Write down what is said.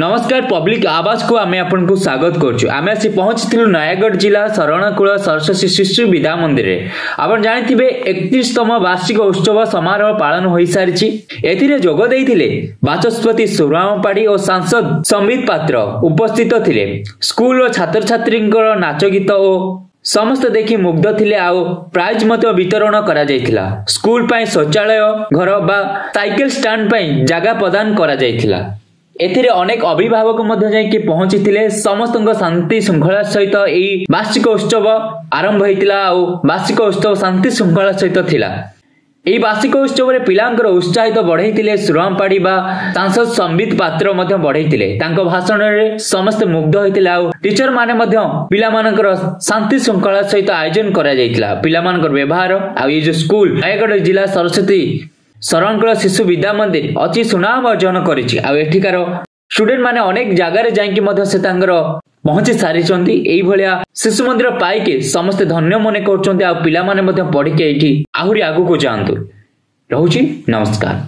नमस्कार पब्लिक आवाज को आमे आपन को स्वागत करछु। आमे आसी पहुंचथिलु नयागढ़ जिला शरणकुल सरस्वती शिशु विद्या मंदिर रे। आपण जानिथिबे 31तम वार्षिक उत्सव समारोह पालन होई सारिछि। एथिरे जोग देइथिले बाचस्पति सुराम पाड़ी और सांसद संबित पात्र उपस्थित थिले। स्कूल और छात्र छात्रींकर नाच गीत और समस्त देखि मुग्ध थिले। आउ प्राइज मत वितरण करा जायथिला। स्कूल पय शौचालय घर बा साइकिल स्टैंड पय जागा प्रदान करा जायथिला। एथिरे अनेक अभिभावक मध्य जायकि पहुंचीथिले। समस्तଙ୍କ शांति श्रृंखला सहित एई वार्षिक उत्सव आरंभ होइतिला। आउ वार्षिक उत्सव शांति श्रृंखला सहित थिला। एई वार्षिक उत्सव रे पिलांकर उत्साहित बढ़ाइतिले सुरामपाड़ी बा सांसद संबित पात्र मध्य बढ़ाइतिले। तांको भाषण रे समस्त मुग्ध होइतिले। आउ टीचर माने मध्य पिला मानकर शांति श्रृंखला सहित आयोजन करा जायतिला। पिला मानकर व्यवहार आउ ए जो स्कूल नयागढ़ जिला सरस्वती शरणकुल शिशु विद्या मंदिर अति सुनाम अर्जन करिछि। आ एठिकार स्टूडेंट माने अनेक जगह रे जांकी मध्य से तांगर पहुंची सारिचंती। एई भलिया शिशु मंदिर पाइके समस्त धन्य मने करचंती। आ पिला माने मध्य पढी के एठी आहुरी आगु को जांतु। रहूची नमस्कार।